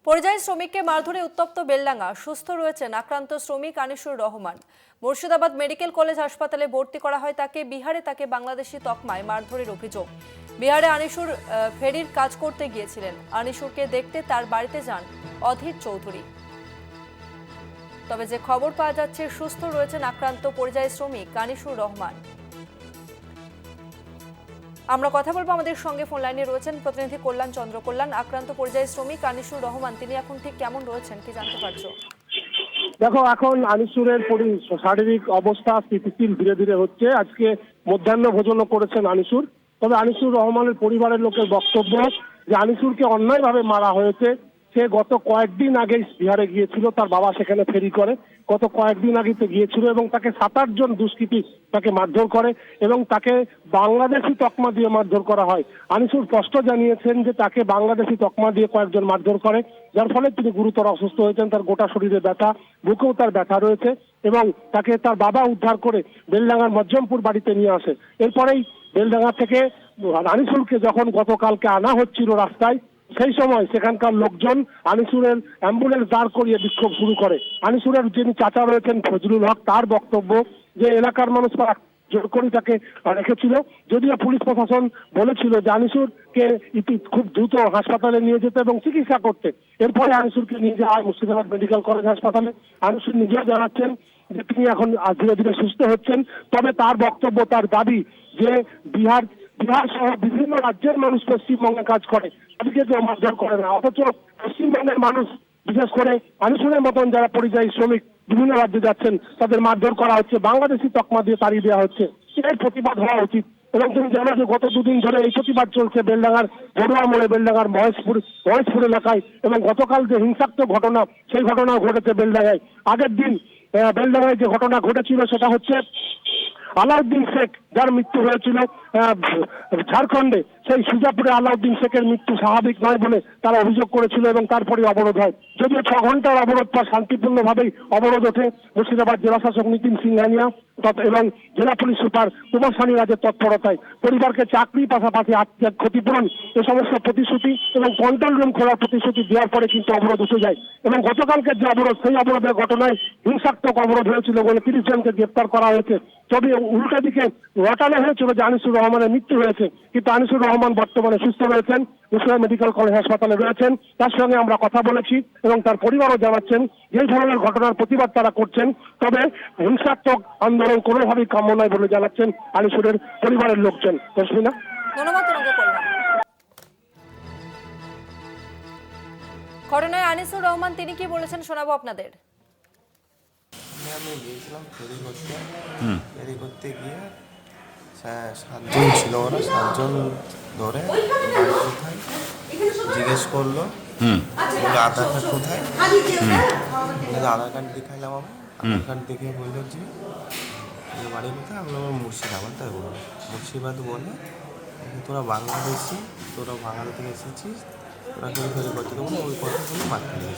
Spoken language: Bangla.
পরিযায়ী শ্রমিককে মারধরে উত্তপ্ত বেলডাঙ্গা। সুস্থ রয়েছেন আক্রান্ত শ্রমিক আনিসুর রহমান। মুর্শিদাবাদ মেডিকেল কলেজ হাসপাতালে ভর্তি করা হয় তাকে। বিহারে তাকে বাংলাদেশি তকমায় মারধরের অভিযোগ। বিহারে আনিসুর ফেরির কাজ করতে গিয়েছিলেন। আনিসুরকে দেখতে তার বাড়িতে যান অধীর চৌধুরী। তবে যে খবর পাওয়া যাচ্ছে, সুস্থ রয়েছেন আক্রান্ত পরিযায়ী শ্রমিক আনিসুর রহমান। আমরা কথা বলবো, আমাদের সঙ্গে ফোন লাইনে রয়েছেন প্রতিনিধি কল্যাণ চন্দ্র। কল্যাণ, আক্রান্ত পরিযায়ী শ্রমিক আনিসুর রহমান তিনি এখন ঠিক কেমন রয়েছেন কি জানতে পারছো? দেখো, এখন আনিসুরের শারীরিক অবস্থা স্থিতিশীল ধীরে ধীরে হচ্ছে। আজকে মধ্যাহ্ন ভোজনও করেছেন আনিসুর। তবে আনিসুর রহমানের পরিবারের লোকের বক্তব্য যে আনিসুরকে অন্যায়ভাবে মারা হয়েছে। সে গত কয়েকদিন আগে বিহারে গিয়েছিল, তার বাবা সেখানে ফেরি করে। গত কয়েকদিন আগে গিয়েছিল এবং তাকে 7-8 জন দুষ্কৃতী তাকে মারধর করে এবং তাকে বাংলাদেশি তকমা দিয়ে মারধর করা হয়। আনিসুর স্পষ্ট জানিয়েছেন যে তাকে বাংলাদেশি তকমা দিয়ে কয়েকজন মারধর করে, যার ফলে তিনি গুরুতর অসুস্থ হয়েছেন। তার গোটা শরীরে ব্যথা, বুকেও তার ব্যথা রয়েছে এবং তাকে তার বাবা উদ্ধার করে বেলডাঙ্গার মজ্জমপুর বাড়িতে নিয়ে আসে। এরপরেই বেলডাঙ্গা থেকে আনিসুরকে যখন গতকালকে আনা হচ্ছিল রাস্তায়, সেই সময় সেখানকার লোকজন আনিসুরের অ্যাম্বুলেন্স দাঁড় করিয়ে বিক্ষোভ শুরু করে। আনিসুরের যিনি চাচা রয়েছেন ফজলুল হক, তার বক্তব্য যে এলাকার মানুষ জোর করে তাকে রেখেছিল। যদিও পুলিশ প্রশাসন বলেছিল যে আনিসুরকে খুব দ্রুত হাসপাতালে নিয়ে যেতে এবং চিকিৎসা করতে। এরপরে আনিসুরকে নিয়ে যাওয়া হয় মুর্শিদাবাদ মেডিকেল কলেজ হাসপাতালে। আনিসুর নিজেও জানাচ্ছেন যে তিনি এখন ধীরে ধীরে সুস্থ হচ্ছেন। তবে তার বক্তব্য, তার দাবি যে বিহার সহ বিভিন্ন রাজ্যের মানুষ পশ্চিমবঙ্গে কাজ করে, তাদেরকে কেউ মারধর করে না। অথচ পশ্চিমবঙ্গের মানুষ, বিশেষ করে আনিসুরের মতন যারা পরিযায়ী শ্রমিক বিভিন্ন রাজ্যে যাচ্ছেন, তাদের মারধর করা হচ্ছে, বাংলাদেশি তকমা দিয়ে তাড়িয়ে দেওয়া হচ্ছে। এর প্রতিবাদ হওয়া উচিত। এবং তুমি জানো যে গত দুদিন ধরে এই প্রতিবাদ চলছে বেলডাঙ্গার বড়ুয়া মোড়ে, বেলডাঙ্গার মহেশপুর এলাকায়। এবং গতকাল যে হিংসাত্মক ঘটনা, সেই ঘটনাও ঘটেছে বেলডাঙ্গায়। আগের দিন বেলডাঙ্গায় যে ঘটনা ঘটেছিল সেটা হচ্ছে আলাউদ্দিন শেখ, যার মৃত্যু হয়েছিল ঝাড়খণ্ডে। সেই সুজাপুরে আলাউদ্দিন শেখের মৃত্যু স্বাভাবিক নয় বলে তারা অভিযোগ করেছিল এবং তারপরে অবরোধ হয়। যদিও 6 ঘন্টার অবরোধ পর শান্তিপূর্ণভাবেই অবরোধ ওঠে। মুর্শিদাবাদ জেলা শাসক নিতিন সিংহানিয়া এবং জেলা পুলিশ সুপার কুমার সানি রাজের তৎপরতায় পরিবারকে চাকরি, পাশাপাশি আর্থিক ক্ষতিপূরণ, এ সমস্ত প্রতিশ্রুতি এবং কন্ট্রোল রুম খোলার প্রতিশ্রুতি দেওয়ার পরে কিন্তু অবরোধ উঠে যায়। এবং গতকালকের যে অবরোধ, সেই অবরোধের ঘটনায় হিংসাত্মক অবরোধ হয়েছিল বলে 30 জনকে গ্রেপ্তার করা হয়েছে। তবে উল্টা দিকে রটানো হয়েছিল যে আনিসুর রহমানের মৃত্যু হয়েছে, কিন্তু আনিসুর রহমান বর্তমানে সুস্থ রয়েছেন, মুর্শিদাবাদ মেডিকেল কলেজ হাসপাতালে রয়েছেন। তার সঙ্গে আমরা কথা বলেছি এবং তার পরিবারও জানাচ্ছেন যে এই ধরনের ঘটনার প্রতিবাদ তারা করছেন। তবে হিংসাত্মক আন্দোলন কোনোভাবেই কাম্য নয় বলে জানাচ্ছেন আনিসুরের পরিবারের লোকজন। তসমিনা, ধন্যবাদ তোমাকে কল্যাণ। ঘটনায় আনিসুর রহমান তিনি কি বলেছেন শোনাবো আপনাদের। আমি গিয়েছিলাম ফেরি করতে গিয়ে 7 জন ছিল, ওরা 7 জন ধরে বাড়ি কোথায় জিজ্ঞেস করলো, বলে আধার কার্ড কোথায়, আধার কার্ড দেখাইলাম। আধার কার্ড দেখে বললো যে বাড়ি কোথায়, আমরা মুর্শিদাবাদ। তাই বললো মুর্শিদাবাদ বলে তোরা বাংলাদেশি, তোরা বাংলা থেকে এসেছিস, তোরা কেউ ফেরি করতে দেবো না, ওই কথা বলে বাদ করে গেছে।